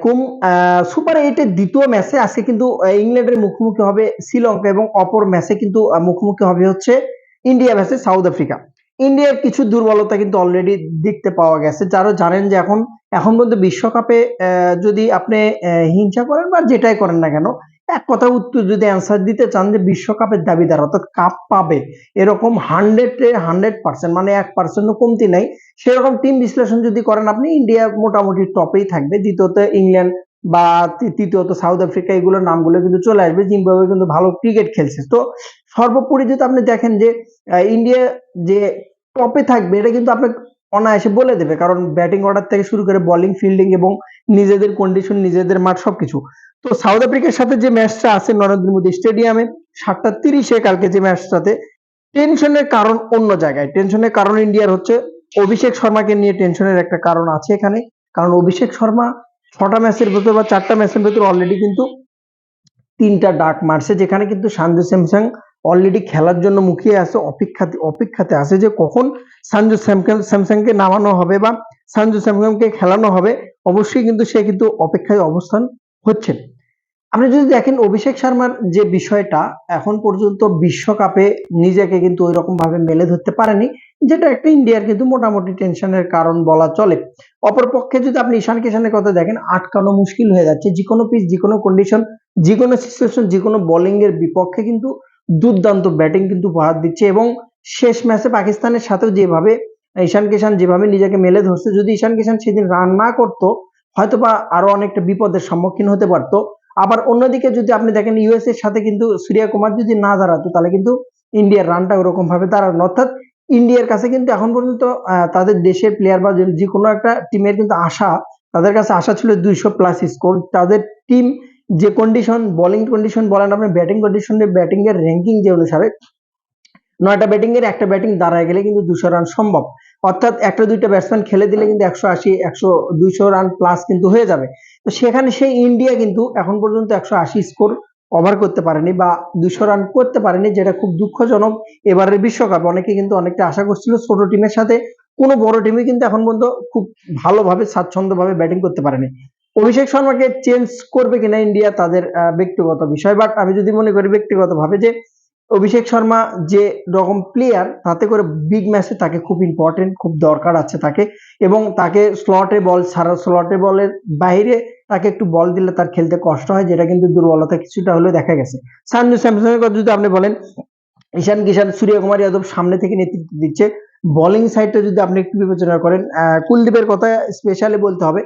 আলাইকুম। সুপার 8 এর দ্বিতীয় ম্যাচে আজকে কিন্তু ইংল্যান্ডের মুখোমুখি হবে শ্রীলঙ্কা এবং অপর ম্যাচে কিন্তু মুখোমুখি হবে হচ্ছে ইন্ডিয়া ম্যাচে সাউথ আফ্রিকা। ইন্ডিয়ার কিছু দুর্বলতা কিন্তু অলরেডি দেখতে পাওয়া গেছে। যারা জানেন যে এখন পর্যন্ত বিশ্বকাপে যদি আপনি হিংসা করেন বা যেটাই করেন না কেন, এক কথা উত্তর যদি অ্যান্সার দিতে চান যে বিশ্বকাপের দাবিদার অর্থাৎ কাপ পাবে এরকম 100% মানে 1% কমতি নাই, সেরকম টিম বিশ্লেষণ যদি করেন আপনি, ইন্ডিয়া মোটামুটি টপেই থাকবে, দ্বিতীয়ত ইংল্যান্ড বা তৃতীয়ত সাউথ আফ্রিকা, এগুলোর নামগুলো কিন্তু চলে আসবে। জিম্বাবুয়ে কিন্তু ভালো ক্রিকেট খেলছে। তো সর্বোপরি যদি আপনি দেখেন যে ইন্ডিয়া যে টপে থাকবে এটা কিন্তু আপনি অনায়াসে বলে দেবে, কারণ ব্যাটিং অর্ডার থেকে শুরু করে বোলিং, ফিল্ডিং এবং নিজেদের কন্ডিশন, নিজেদের মাঠ সবকিছু। তো সাউথ আফ্রিকার সাথে যে ম্যাচটা আছে নরেন্দ্র মোদী স্টেডিয়ামে 7:30 কালকে যে ম্যাচটাতে, টেনশনের কারণ অন্য জায়গায়। টেনশনের কারণ ইন্ডিয়ার হচ্ছে অভিষেক শর্মাকে নিয়ে টেনশনের একটা কারণ আছে এখানে। কারণ অভিষেক শর্মা 6টা ম্যাচের ভেতর বা 4টা ম্যাচের ভেতর অলরেডি কিন্তু 3টা ডাক মারছে, যেখানে কিন্তু সঞ্জু স্যামসন অলরেডি খেলার জন্য মুখিয়ে আছে, অপেক্ষাতে আছে যে কখন সঞ্জু স্যামসনকে নামানো হবে বা সঞ্জু স্যামসনকে খেলানো হবে। অবশ্যই কিন্তু সে কিন্তু অপেক্ষায় অবস্থান হচ্ছে। আপনি যদি দেখেন অভিষেক শর্মার যে বিষয়টা, এখন পর্যন্ত বিশ্বকাপে নিজেকে কিন্তু ওই রকম ভাবে মেলে ধরতে পারেনি, যেটা একটা ইন্ডিয়ার কিন্তু মোটামুটি টেনশনের কারণ বলা চলে। অপরপক্ষে যদি আপনি ঈশান কিষানের কথা দেখেন, আটকানো মুশকিল হয়ে যাচ্ছে। যে কোনো পিচ, যে কোনো কন্ডিশন, যে কোনো সিচুয়েশন, যে কোনো বোলিং এর বিপক্ষে কিন্তু দুর্দান্ত ব্যাটিং কিন্তু উপহার দিচ্ছে। এবং শেষ ম্যাচে পাকিস্তানের সাথেও যেভাবে ঈশান কিষান যেভাবে নিজেকে মেলে ধরছে, যদি ঈশান কিষান সেদিন রান না করতো হয়তোবা আরো অনেকটা বিপদের সম্মুখীন হতে পারতো। আবার অন্যদিকে যদি আপনি দেখেন ইউএস এর সাথে কিন্তু সূর্য কুমার যদি না দাঁড়াতো তাহলে কিন্তু ইন্ডিয়ার রানটা ওরকম ভাবে দাঁড়ানো। অর্থাৎ ইন্ডিয়ার কাছে কিন্তু এখন পর্যন্ত তাদের দেশের প্লেয়ার বা যে কোনো একটা টিমের কিন্তু আশা, তাদের কাছে আশা ছিল 200+ স্কোর। তাদের টিম যে কন্ডিশন, বোলিং কন্ডিশন বলেন, আপনি ব্যাটিং কন্ডিশনে, ব্যাটিং এর র্যাঙ্কিং যে অনুসারে 9টা ব্যাটিং এর একটা ব্যাটিং দাঁড়ায় গেলে কিন্তু 200 রান সম্ভব। অর্থাৎ একটা দুইটা ব্যাটসম্যান খেলে দিলে কিন্তু 180, 200 রান প্লাস কিন্তু হয়ে যাবে। তো সেখানে সেই ইন্ডিয়া কিন্তু এখন পর্যন্ত 180 স্কোর কভার করতে পারেনি বা 200 রান করতে পারেনি, যেটা খুব দুঃখজনক। এবারের বিশ্বকাপে অনেকে কিন্তু অনেকটা আশা করছিল ছোট টিমের সাথে, কোনো বড় টিমই কিন্তু এখন পর্যন্ত খুব ভালোভাবে স্বাচ্ছন্দ্যভাবে ব্যাটিং করতে পারেনি। অভিষেক শর্মাকে চেঞ্জ করবে কিনা ইন্ডিয়া তাদের ব্যক্তিগত বিষয়, বাট আমি যদি মনে করি ব্যক্তিগতভাবে যে অভিষেক শর্মা যে রকম প্লেয়ার, তাতে করে বিগ ম্যাচে তাকে খুব ইম্পর্টেন্ট, খুব দরকার আছে তাকে। এবং তাকে স্লটে বল ছাড়া, স্লটে বলের বাইরে তাকে একটু বল দিলে তার খেলতে কষ্ট হয়, যেটা কিন্তু দুর্বলতা কিছুটা হলেও দেখা গেছে। সঞ্জু স্যামসনের কথা যদি আপনি বলেন, ঈশান কিষান, সূর্যকুমার যাদব সামনে থেকে নেতৃত্ব দিচ্ছে। বোলিং সাইডটা যদি আপনি একটু বিবেচনা করেন, কুলদীপের কথা স্পেশালি বলতে হবে।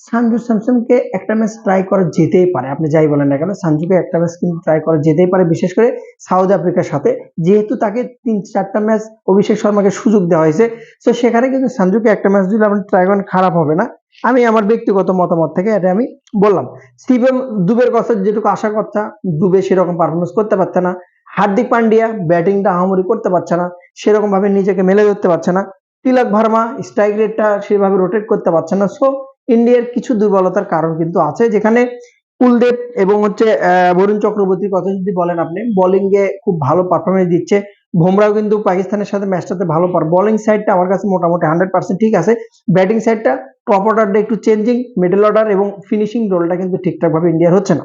সঞ্জু স্যামসনকে একটা ম্যাচ ট্রাই করা যেতেই পারে, আপনি যাই বলেন না কেন সঞ্জুকে একটা ম্যাচ কিন্তু ট্রাই করা যেতেই পারে, বিশেষ করে সাউথ আফ্রিকার সাথে। যেহেতু তাকে 3-4টা ম্যাচ অভিষেক শর্মাকে সুযোগ দেওয়া হয়েছে, তো সেখানে কিন্তু সঞ্জুকে একটা ম্যাচ যদি আপনি ট্রাই করেন খারাপ হবে না। আমি আমার ব্যক্তিগত মতামত থেকে এটা আমি বললাম। শিবম দুবের কথা যেটুকু আশা করছে, দুবে সেরকম পারফরমেন্স করতে পারছে না। হার্দিক পান্ডিয়া ব্যাটিংটা আহামরি করতে পারছে না, সেরকম ভাবে নিজেকে মেলে ধরতে পারছে না। তিলক ভার্মা স্ট্রাইক রেটটা সেভাবে রোটেট করতে পারছে না। সো ইন্ডিয়ার কিছু দুর্বলতার কারণ কিন্তু আছে, যেখানে কুলদীপ এবং হচ্ছে বরুণ চক্রবর্তীর কথা যদি বলেন, আপনি বোলিং এ খুব ভালো পারফরমেন্স দিচ্ছে। বুমরাও কিন্তু পাকিস্তানের সাথে ম্যাচটাতে ভালো বোলিং সাইডটা আমার কাছে মোটামুটি 100% ঠিক আছে। ব্যাটিং সাইডটা টপ অর্ডারটা একটু চেঞ্জিং, মিডল অর্ডার এবং ফিনিশিং রোলটা কিন্তু ঠিকঠাক ভাবে ইন্ডিয়ার হচ্ছে না।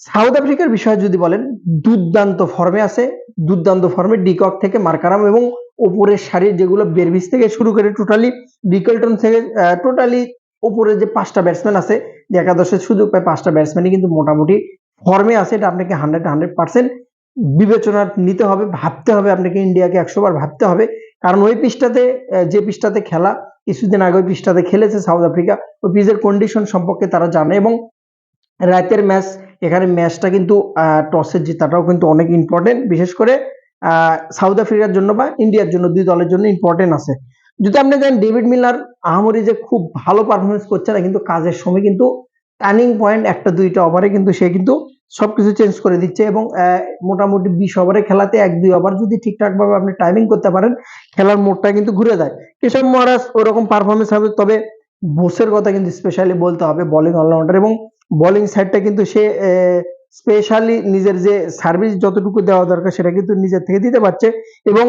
সাউথ আফ্রিকার বিষয়ে যদি বলেন, দুর্দান্ত ফর্মে আছে, দুর্দান্ত ফর্মে ডিকক থেকে মার্কারাম এবং উপরের সারির যেগুলো বেরভিস থেকে শুরু করে টোটালি বিকেলটন থেকে টোটালি উপরে যে 5টা ব্যাটসম্যান আছে, যে একাদশের সুযোগ পায় 5টা ব্যাটসম্যানই কিন্তু মোটামুটি ফর্মে আছে। এটা আপনাকে 100% বিবেচনা নিতে হবে, ভাবতে হবে আপনাকে, ইন্ডিয়াকে 100 বার ভাবতে হবে। কারণ ওই পিচটাতে, যে পিচটাতে খেলা, কিছুদিন আগে ওই পিচটাতে খেলেছে সাউথ আফ্রিকা, ওই পিচের কন্ডিশন সম্পর্কে তারা জানে। এবং রাতের ম্যাচ, এখানে ম্যাচটা কিন্তু টসের জেতাটাও কিন্তু অনেক ইম্পর্টেন্ট, বিশেষ করে সাউথ আফ্রিকার জন্য বা ইন্ডিয়ার জন্য, দুই দলের জন্য ইম্পর্টেন্ট আছে। যদি আপনি দেখেন ডেভিড মিলার আহামরি যে খুব ভালো পারফরমেন্স করছে না, কিন্তু কাজের সময় কিন্তু টার্নিং পয়েন্ট একটা দুইটা ওভারে কিন্তু সে কিন্তু সবকিছু চেঞ্জ করে দিচ্ছে। এবং মোটামুটি 20 ওভারে খেলাতে 1-2 ওভার যদি ঠিকঠাক ভাবে আপনি টাইমিং করতে পারেন, খেলার মোড়টা কিন্তু ঘুরে যায়। কেশব মহারাজ ওরকম পারফরমেন্স হবে, তবে বোসের কথা কিন্তু স্পেশালি বলতে হবে, বোলিং অলরাউন্ডার এবং বোলিং সাইডটা কিন্তু সে স্পেশালি নিজের যে সার্ভিস যতটুকু দেওয়া দরকার সেটা কিন্তু নিজের থেকে দিতে পারছে। এবং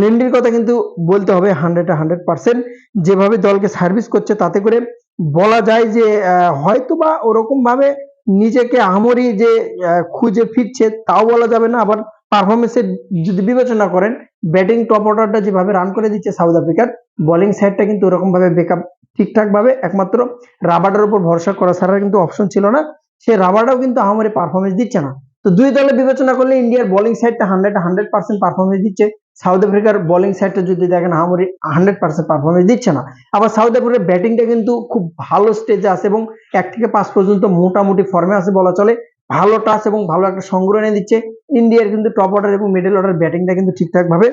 লেন্ডির কথা কিন্তু বলতে হবে 100% যেভাবে দলকে সার্ভিস করছে, তাতে করে বলা যায় যে হয়তোবা ওরকম ভাবে নিজেকে আহামরি যে খুঁজে ফিরছে তাও বলা যাবে না, আবার পারফরমেন্সের যদি বিবেচনা করেন ব্যাটিং টপ অর্ডারটা যেভাবে রান করে দিচ্ছে সাউথ আফ্রিকার, বোলিং সাইডটা কিন্তু ওরকম ভাবে ব্যাকআপ ঠিকঠাক ভাবে একমাত্র রাবার্ডের উপর ভরসা করা ছাড়া কিন্তু অপশন ছিল না। সে রাবার্ডও কিন্তু আহামরি পারফরমেন্স দিচ্ছে না। তো দুই দলে বিবেচনা করলে ইন্ডিয়ার বোলিং সাইডটা 100% পারফরমেন্স দিচ্ছে, সাউথ আফ্রিকার বোলিং সাইডটা যদি দেখেন আহামরি 100% পারফরমেন্স দিচ্ছে না। আবার সাউথ আফ্রিকার ব্যাটিংটা কিন্তু খুব ভালো স্টেজে আছে এবং 1 থেকে 5 পর্যন্ত মোটামুটি ফর্মে আছে বলা চলে, ভালো টাচ এবং ভালো একটা সংগ্রহ এনে দিচ্ছে। ইন্ডিয়ার কিন্তু টপ অর্ডার এবং মিডল অর্ডার ব্যাটিংটা কিন্তু ঠিকঠাক ভাবে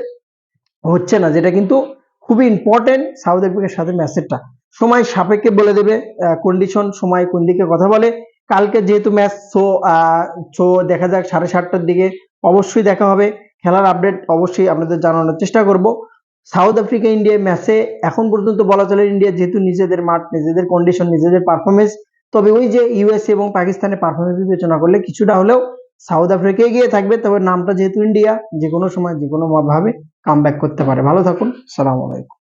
হচ্ছে না, যেটা কিন্তু খুবই ইম্পর্টেন্ট সাউথ আফ্রিকার সাথে ম্যাচেরটা। সময় সাপেক্ষে বলে দেবে, কন্ডিশন সময় কোন দিকে কথা বলে। কালকে যেহেতু ম্যাচ শো দেখা যাক 7:30টার দিকে অবশ্যই দেখা হবে। খেলার আপডেট অবশ্যই আপনাদের জানানোর চেষ্টা করব। সাউথ আফ্রিকা ইন্ডিয়া ম্যাচে এখন পর্যন্ত বলা চলে ইন্ডিয়া যেহেতু নিজেদের মাঠ, নিজেদের কন্ডিশন, নিজেদের পারফরমেন্স, তবে ওই যে ইউএসএ এবং পাকিস্তানের পারফরমেন্স বিবেচনা করলে কিছুটা হলেও সাউথ আফ্রিকা এগিয়ে থাকবে। তবে নামটা যেহেতু ইন্ডিয়া, যে কোনো সময় যে কোনো ভাবে কামব্যাক করতে পারে। ভালো থাকুন, সালাম আলাইকুম।